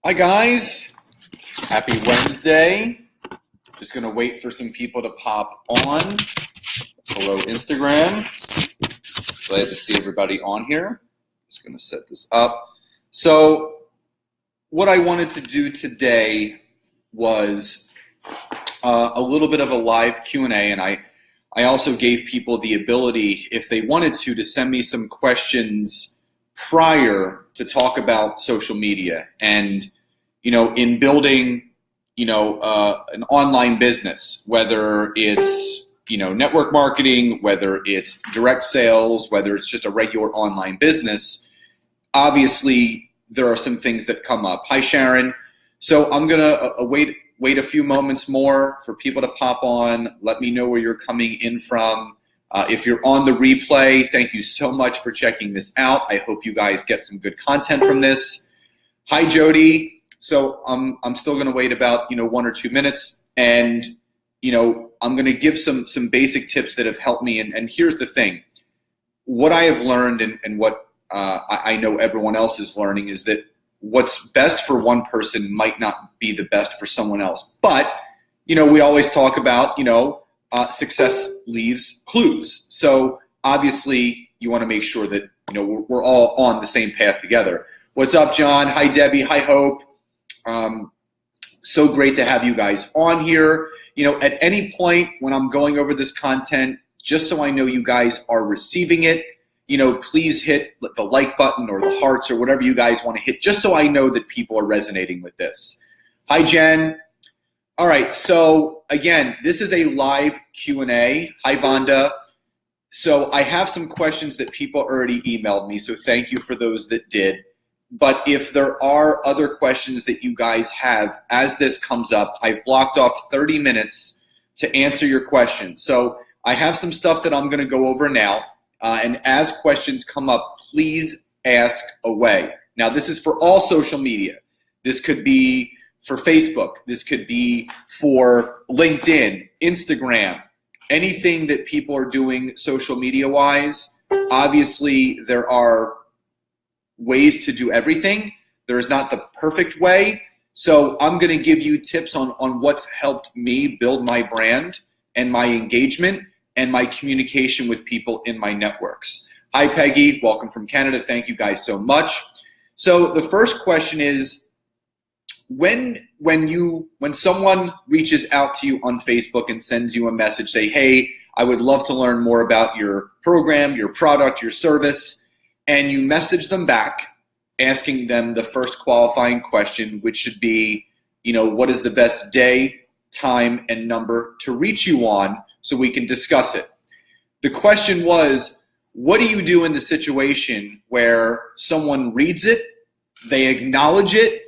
Hi guys, happy Wednesday. Just gonna wait for some people to pop on. Hello Instagram. Glad to see everybody on here. Just gonna set this up. So what I wanted to do today was a little bit of a live Q&A, and I also gave people the ability, if they wanted to send me some questions prior to talk about social media. And in building an online business, whether it's network marketing, whether it's direct sales, whether it's just a regular online business, obviously there are some things that come up. Hi Sharon. So I'm gonna wait a few moments more for people to pop on. Let me know where you're coming in from. If you're on the replay, thank you so much for checking this out. I hope you guys get some good content from this. Hi Jody. So I'm still going to wait about 1 or 2 minutes, and I'm going to give some basic tips that have helped me. And here's the thing: what I have learned and what I know everyone else is learning is that what's best for one person might not be the best for someone else. But we always talk about success leaves clues. So obviously you want to make sure that we're all on the same path together. What's up, John? Hi Debbie. Hi Hope. So great to have you guys on here. At any point when I'm going over this content, just so I know you guys are receiving it, please hit the like button or the hearts or whatever you guys want to hit, just so I know that people are resonating with this. Hi, Jen. All right, so again, this is a live Q&A. Hi, Vonda. So I have some questions that people already emailed me, so thank you for those that did. But if there are other questions that you guys have as this comes up, I've blocked off 30 minutes to answer your questions. So I have some stuff that I'm going to go over now. And as questions come up, please ask away. Now, this is for all social media. This could be for Facebook. This could be for LinkedIn, Instagram, anything that people are doing social media-wise. Obviously, there are ways to do everything. There is not the perfect way. So I'm going to give you tips on what's helped me build my brand and my engagement and my communication with people in my networks. Hi, Peggy. Welcome from Canada. Thank you guys so much. So the first question is, when someone reaches out to you on Facebook and sends you a message, say, hey, I would love to learn more about your program, your product, your service, and you message them back asking them the first qualifying question, which should be, what is the best day, time, and number to reach you on so we can discuss it. The question was, what do you do in the situation where someone reads it, they acknowledge it,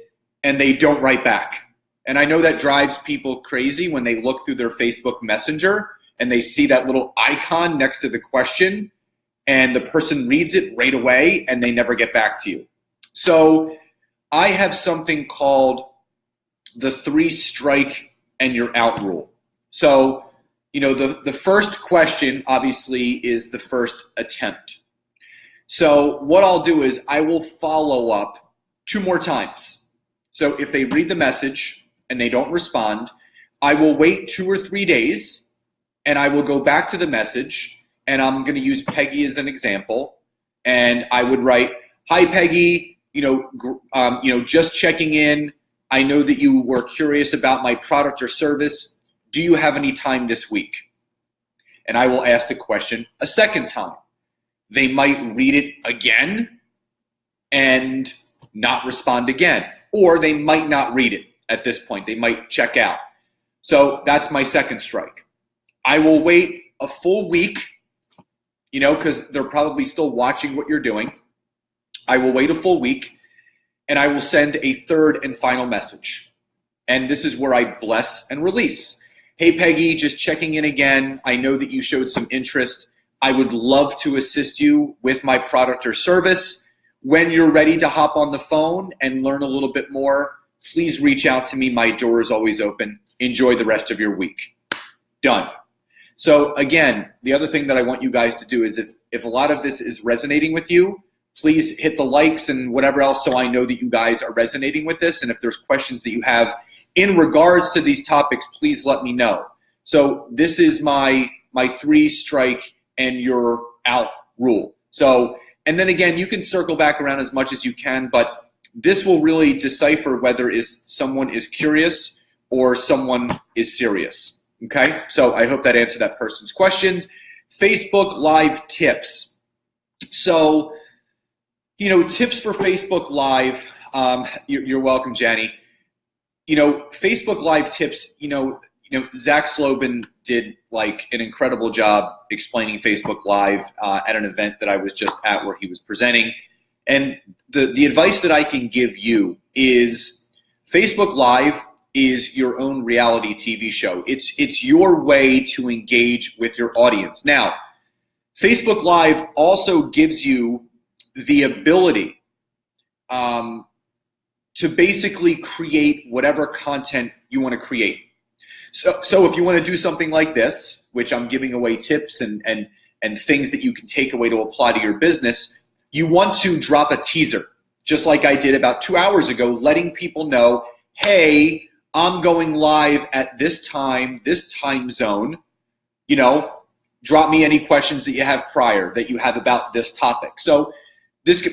and they don't write back? And I know that drives people crazy when they look through their Facebook Messenger and they see that little icon next to the question, and the person reads it right away and they never get back to you. So I have something called the 3 strike and you're out rule. So, the first question obviously is the first attempt. So what I'll do is I will follow up 2 more times. So if they read the message and they don't respond, I will wait 2 or 3 days and I will go back to the message. And I'm going to use Peggy as an example. And I would write, hi, Peggy, just checking in. I know that you were curious about my product or service. Do you have any time this week? And I will ask the question a second time. They might read it again and not respond again. Or they might not read it at this point. They might check out. So that's my second strike. I will wait a full week, because they're probably still watching what you're doing. I will wait a full week, and I will send a third and final message. And this is where I bless and release. Hey, Peggy, just checking in again. I know that you showed some interest. I would love to assist you with my product or service. When you're ready to hop on the phone and learn a little bit more, please reach out to me. My door is always open. Enjoy the rest of your week. Done. So again, the other thing that I want you guys to do is if a lot of this is resonating with you, please hit the likes and whatever else so I know that you guys are resonating with this. And if there's questions that you have in regards to these topics, please let me know. So this is my 3 strike and you're out rule. So, and then again, you can circle back around as much as you can, but this will really decipher whether someone is curious or someone is serious. Okay, so I hope that answered that person's questions. Facebook Live tips. So, tips for Facebook Live. You're welcome, Jenny. Facebook Live tips. Zach Slobin did like an incredible job explaining Facebook Live at an event that I was just at where he was presenting. And the advice that I can give you is Facebook Live is your own reality TV show. It's your way to engage with your audience. Now, Facebook Live also gives you the ability to basically create whatever content you want to create. So if you want to do something like this, which I'm giving away tips and things that you can take away to apply to your business, you want to drop a teaser, just like I did about 2 hours ago, letting people know, hey, I'm going live at this time zone. Drop me any questions that you have prior that you have about this topic. So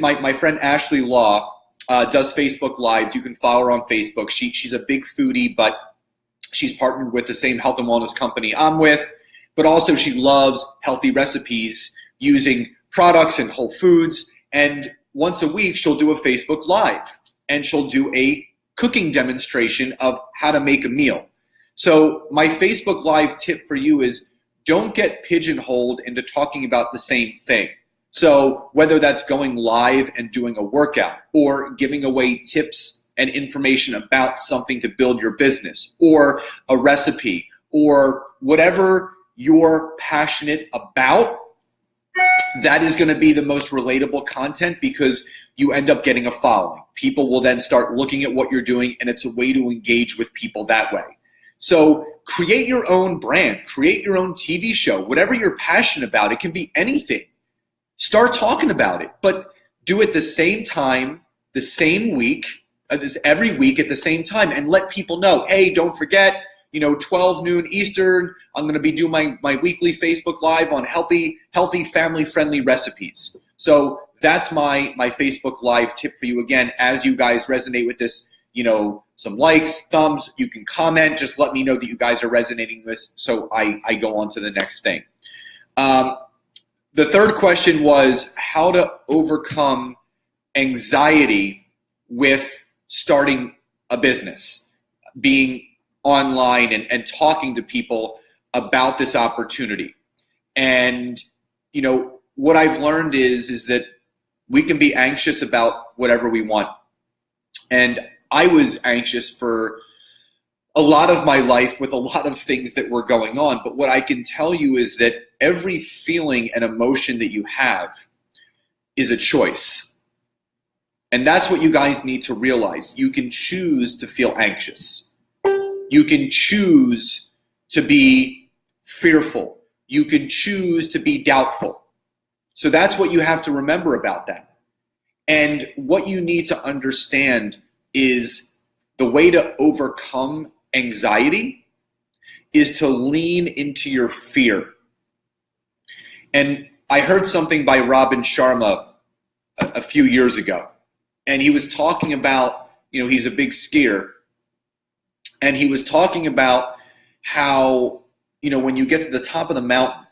my friend Ashley Law does Facebook Lives. You can follow her on Facebook. She's a big foodie, but she's partnered with the same health and wellness company I'm with, but also she loves healthy recipes using products and whole foods. And once a week, she'll do a Facebook Live and she'll do a cooking demonstration of how to make a meal. So my Facebook Live tip for you is don't get pigeonholed into talking about the same thing. So whether that's going live and doing a workout or giving away tips and information about something to build your business or a recipe or whatever you're passionate about, that is going to be the most relatable content because you end up getting a following. People will then start looking at what you're doing, and it's a way to engage with people that way. So create your own brand, create your own TV show, whatever you're passionate about. It can be anything. Start talking about it, but do it the same time, the same week, every week at the same time, and let people know, hey, don't forget, 12 noon Eastern, I'm going to be doing my weekly Facebook Live on healthy, family-friendly recipes. So that's my Facebook Live tip for you. Again, as you guys resonate with this, some likes, thumbs, you can comment. Just let me know that you guys are resonating with this so I go on to the next thing. The third question was how to overcome anxiety with starting a business, being online and talking to people about this opportunity. And, what I've learned is that we can be anxious about whatever we want. And I was anxious for a lot of my life with a lot of things that were going on. But what I can tell you is that every feeling and emotion that you have is a choice. And that's what you guys need to realize. You can choose to feel anxious. You can choose to be fearful. You can choose to be doubtful. So that's what you have to remember about that. And what you need to understand is the way to overcome anxiety is to lean into your fear. And I heard something by Robin Sharma a few years ago. And he was talking about, he's a big skier. And he was talking about how, when you get to the top of the mountain,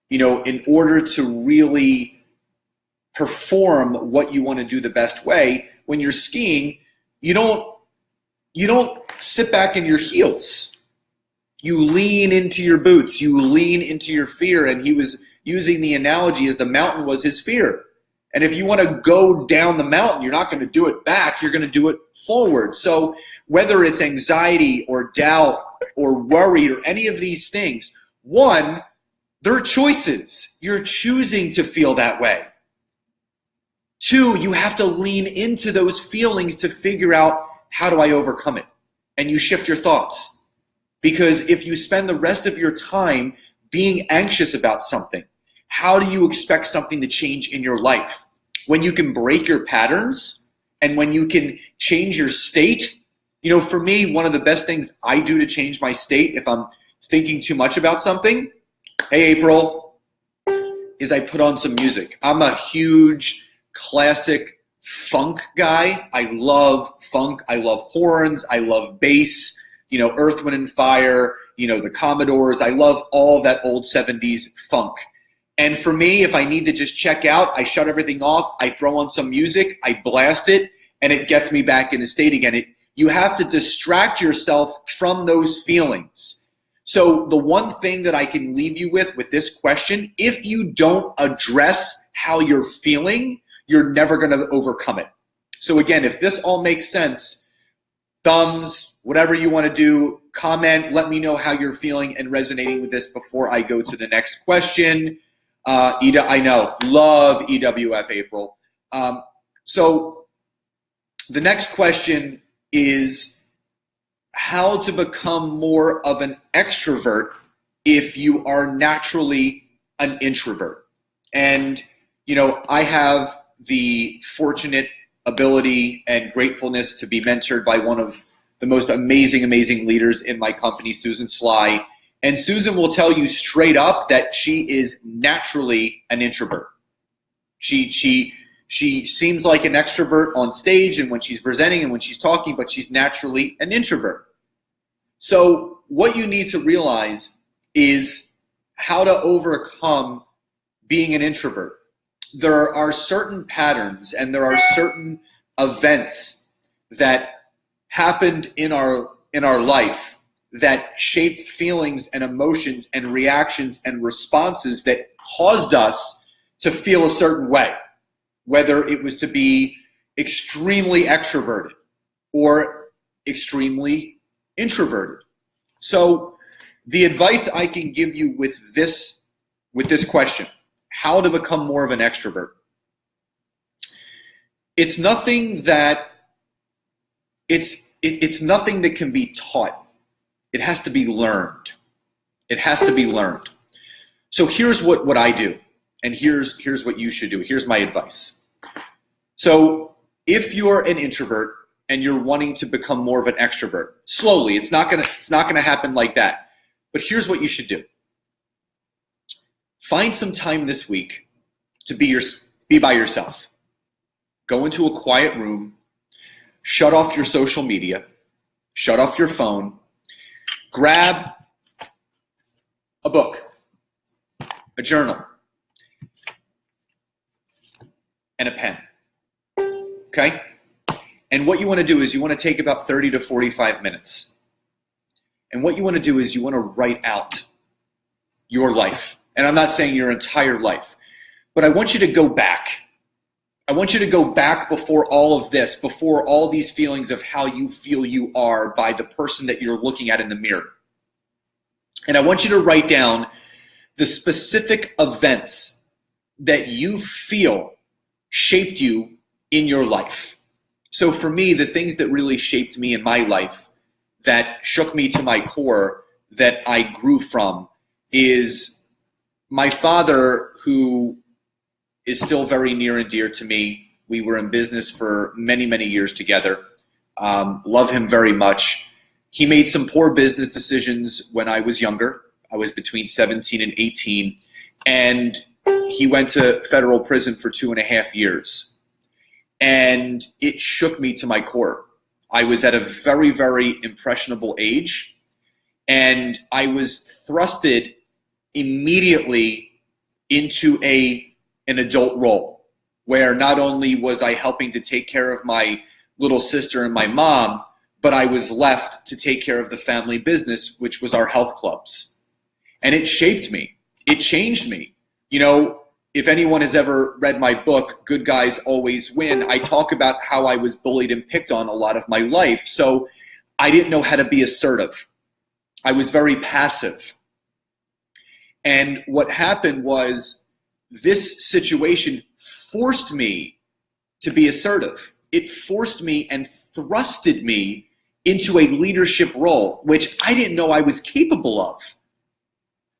in order to really perform what you want to do the best way, when you're skiing, you don't sit back in your heels. You lean into your boots. You lean into your fear. And he was using the analogy as the mountain was his fear. And if you want to go down the mountain, you're not going to do it back. You're going to do it forward. So whether it's anxiety or doubt or worry or any of these things, one, they're choices. You're choosing to feel that way. Two, you have to lean into those feelings to figure out, how do I overcome it? And you shift your thoughts. Because if you spend the rest of your time being anxious about something, how do you expect something to change in your life? when you can break your patterns and when you can change your state. For me, one of the best things I do to change my state if I'm thinking too much about something, hey, April, is I put on some music. I'm a huge classic funk guy. I love funk. I love horns. I love bass, Earth, Wind, and Fire, the Commodores. I love all that old 70s funk. And for me, if I need to just check out, I shut everything off. I throw on some music. I blast it, and it gets me back in the state again. You have to distract yourself from those feelings. So the one thing that I can leave you with this question, if you don't address how you're feeling, you're never going to overcome it. So again, if this all makes sense, thumbs, whatever you want to do, comment, let me know how you're feeling and resonating with this before I go to the next question. Ida, I know, love EWF, April. So the next question is how to become more of an extrovert if you are naturally an introvert. And, I have the fortunate ability and gratefulness to be mentored by one of the most amazing leaders in my company, Susan Sly. And Susan will tell you straight up that she is naturally an introvert. She seems like an extrovert on stage and when she's presenting and when she's talking, but she's naturally an introvert. So what you need to realize is how to overcome being an introvert. There are certain patterns and there are certain events that happened in our life that shaped feelings and emotions and reactions and responses that caused us to feel a certain way, whether it was to be extremely extroverted or extremely introverted. So the advice I can give you with this question, how to become more of an extrovert, it's nothing that can be taught. It has to be learned. It has to be learned. So here's what I do, and here's what you should do. Here's my advice. So if you're an introvert and you're wanting to become more of an extrovert, slowly, it's not gonna happen like that. But here's what you should do. Find some time this week to be by yourself. Go into a quiet room, shut off your social media, shut off your phone, grab a book, a journal, and a pen. Okay? And what you want to do is you want to take about 30 to 45 minutes. And what you want to do is you want to write out your life. And I'm not saying your entire life, but I want you to go back. I want you to go back before all of this, before all these feelings of how you feel you are by the person that you're looking at in the mirror. And I want you to write down the specific events that you feel shaped you in your life. So for me, the things that really shaped me in my life, that shook me to my core, that I grew from, is my father, who is still very near and dear to me. We were in business for many, many years together. Love him very much. He made some poor business decisions when I was younger. I was between 17 and 18, and he went to federal prison for 2.5 years. And it shook me to my core. I was at a very, very impressionable age, and I was thrusted immediately into an adult role, where not only was I helping to take care of my little sister and my mom, but I was left to take care of the family business, which was our health clubs. And it shaped me. It changed me. If anyone has ever read my book, Good Guys Always Win, I talk about how I was bullied and picked on a lot of my life. So I didn't know how to be assertive. I was very passive. And what happened was this situation forced me to be assertive. It forced me and thrusted me into a leadership role, which I didn't know I was capable of.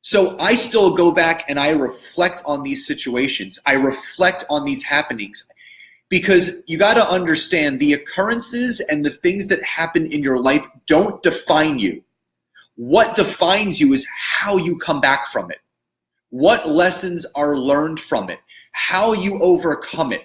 So I still go back and I reflect on these situations. I reflect on these happenings. Because you got to understand the occurrences and the things that happen in your life don't define you. What defines you is how you come back from it. What lessons are learned from it, how you overcome it.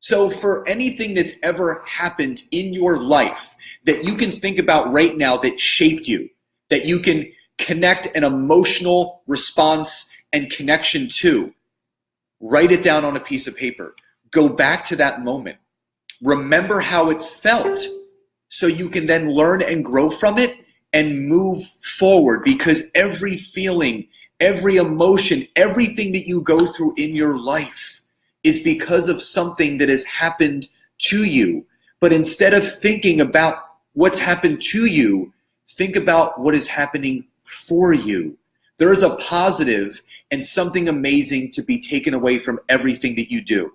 So for anything that's ever happened in your life that you can think about right now that shaped you, that you can connect an emotional response and connection to, write it down on a piece of paper. Go back to that moment. Remember how it felt so you can then learn and grow from it and move forward, because every feeling, every emotion, everything that you go through in your life is because of something that has happened to you. But instead of thinking about what's happened to you, think about what is happening for you. There is a positive and something amazing to be taken away from everything that you do.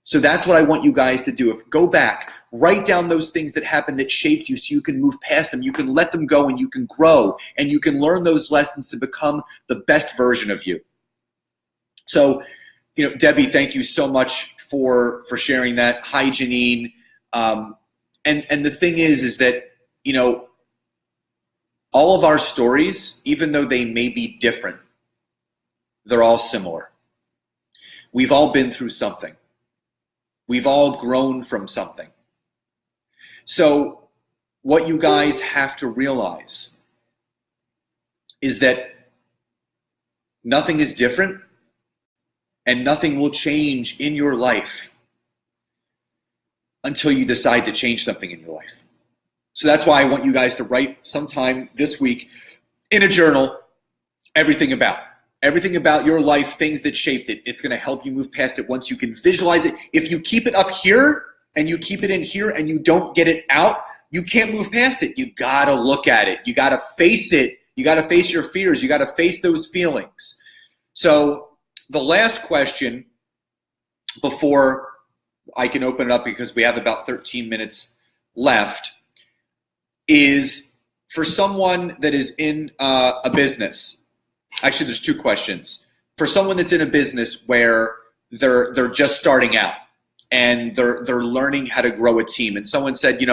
So that's what I want you guys to do. Go back, write down those things that happened that shaped you so you can move past them. You can let them go and you can grow and you can learn those lessons to become the best version of you. So, Debbie, thank you so much for sharing that. Hi, Janine. And the thing is that, all of our stories, even though they may be different, they're all similar. We've all been through something. We've all grown from something. So what you guys have to realize is that nothing is different and nothing will change in your life until you decide to change something in your life. So that's why I want you guys to write sometime this week in a journal everything about your life, things that shaped it. It's going to help you move past it once you can visualize it. If you keep it up here and you keep it in here and you don't get it out, you can't move past it. You got to look at it. You got to face it. You got to face your fears. You got to face those feelings. So the last question before I can open it up, because we have about 13 minutes left, is for someone that is in a business. Actually, there's two questions. For someone that's in a business where they're just starting out and they're learning how to grow a team, and someone said,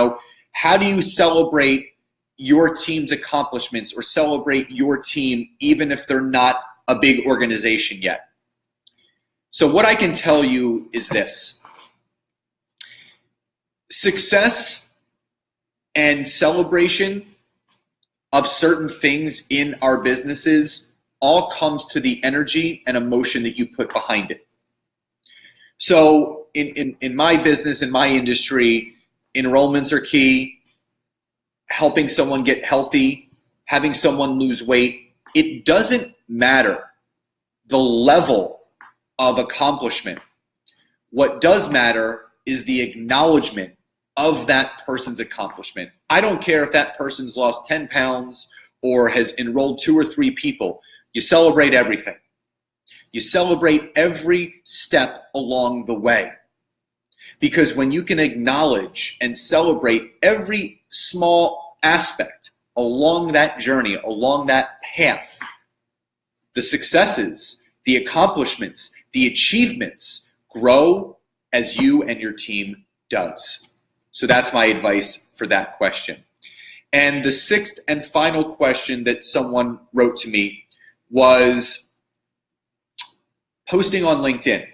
how do you celebrate your team's accomplishments or celebrate your team even if they're not a big organization yet? So what I can tell you is this. Success and celebration of certain things in our businesses all comes to the energy and emotion that you put behind it. So in my business, in my industry, enrollments are key. Helping someone get healthy, having someone lose weight, it doesn't matter the level of accomplishment. What does matter is the acknowledgement of that person's accomplishment. I don't care if that person's lost 10 pounds or has enrolled 2 or 3 people. You celebrate everything. You celebrate every step along the way. Because when you can acknowledge and celebrate every small aspect along that journey, along that path, the successes, the accomplishments, the achievements grow as you and your team does. So that's my advice for that question. And the 6th and final question that someone wrote to me was posting on LinkedIn.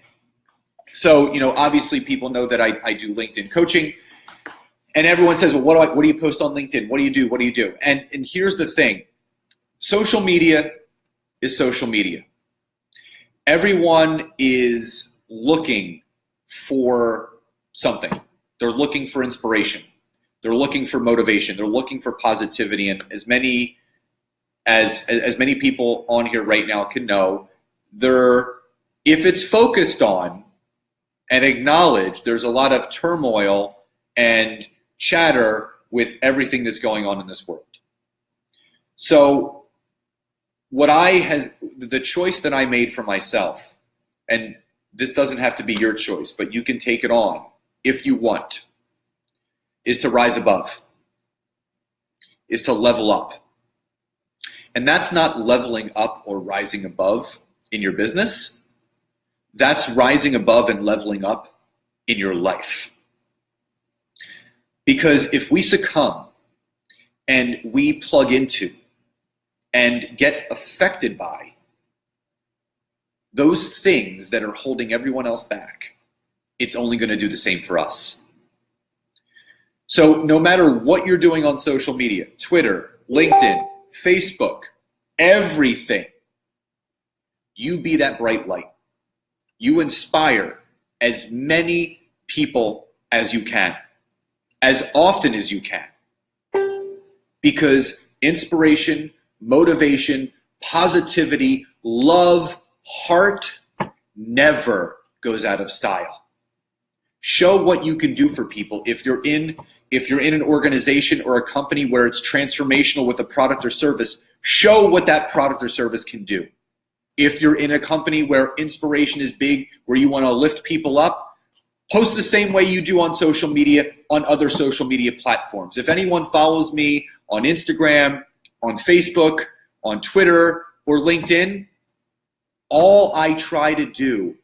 So, obviously people know that I do LinkedIn coaching, and everyone says, well, what do you post on LinkedIn? What do you do? What do you do? And here's the thing. Social media is social media. Everyone is looking for something. They're looking for inspiration. They're looking for motivation. They're looking for positivity. And as many people on here right now can know, if it's focused on and acknowledged, there's a lot of turmoil and chatter with everything that's going on in this world. So the choice that I made for myself, and this doesn't have to be your choice, but you can take it on if you want, is to rise above, is to level up. And that's not leveling up or rising above in your business. That's rising above and leveling up in your life. Because if we succumb and we plug into and get affected by those things that are holding everyone else back, it's only going to do the same for us. So no matter what you're doing on social media, Twitter, LinkedIn, Facebook, everything, you be that bright light. You inspire as many people as you can, as often as you can. Because inspiration, motivation, positivity, love, heart never goes out of style. Show what you can do for people. If you're in an organization or a company where it's transformational with a product or service, show what that product or service can do. If you're in a company where inspiration is big, where you want to lift people up, post the same way you do on social media, on other social media platforms. If anyone follows me on Instagram, on Facebook, on Twitter, or LinkedIn, all I try to do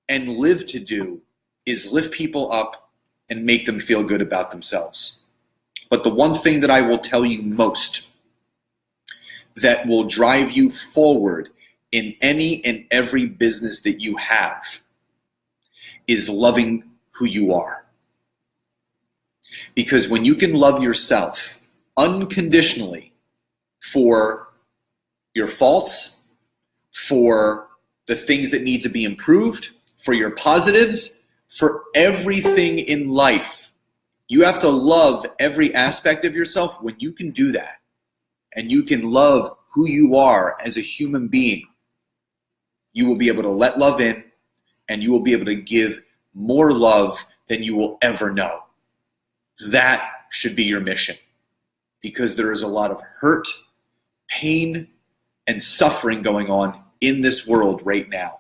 and live to do is lift people up and make them feel good about themselves. But the one thing that I will tell you most that will drive you forward in any and every business that you have is loving who you are. Because when you can love yourself unconditionally for your faults, for the things that need to be improved, for your positives, for everything in life, you have to love every aspect of yourself. When you can do that and you can love who you are as a human being, you will be able to let love in and you will be able to give more love than you will ever know. That should be your mission, because there is a lot of hurt, pain, and suffering going on in this world right now.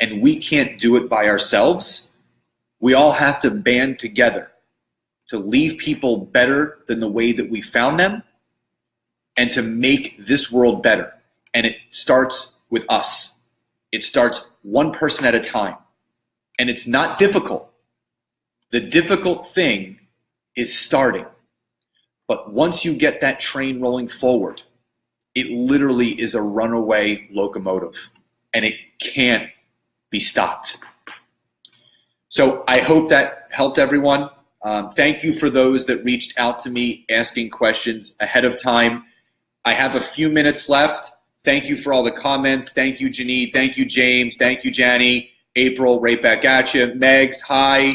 And we can't do it by ourselves. We all have to band together to leave people better than the way that we found them and to make this world better. And it starts with us. It starts one person at a time. And it's not difficult. The difficult thing is starting. But once you get that train rolling forward, it literally is a runaway locomotive and it can't be stopped. So I hope that helped everyone. Thank you for those that reached out to me asking questions ahead of time. I have a few minutes left. Thank you for all the comments. Thank you, Janine. Thank you, James. Thank you, Janny. April, right back at you. Megs, hi.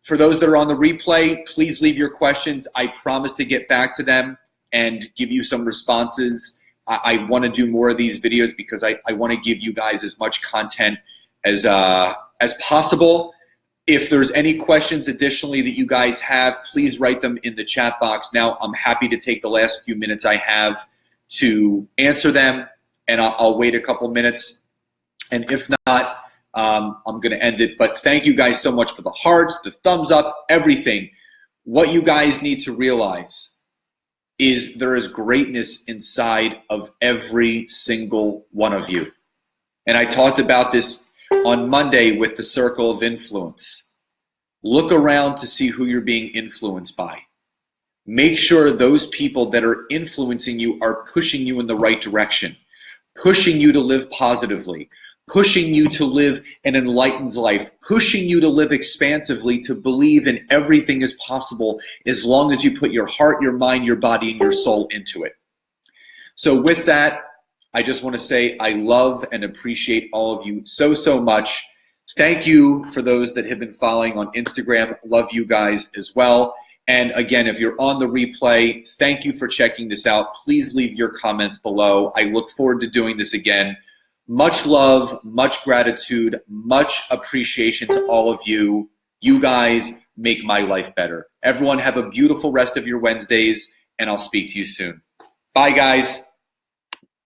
For those that are on the replay, please leave your questions. I promise to get back to them and give you some responses. I want to do more of these videos because I want to give you guys as much content as possible. If there's any questions additionally that you guys have, please write them in the chat box. Now, I'm happy to take the last few minutes I have to answer them, and I'll wait a couple minutes. And if not, I'm going to end it. But thank you guys so much for the hearts, the thumbs up, everything. What you guys need to realize is there is greatness inside of every single one of you. And I talked about this on Monday with the circle of influence. Look around to see who you're being influenced by. Make sure those people that are influencing you are pushing you in the right direction, pushing you to live positively, pushing you to live an enlightened life, pushing you to live expansively, to believe in everything is possible as long as you put your heart, your mind, your body, and your soul into it. So with that, I just want to say I love and appreciate all of you so, so much. Thank you for those that have been following on Instagram. Love you guys as well. And again, if you're on the replay, thank you for checking this out. Please leave your comments below. I look forward to doing this again. Much love, much gratitude, much appreciation to all of you. You guys make my life better. Everyone have a beautiful rest of your Wednesdays, and I'll speak to you soon. Bye, guys.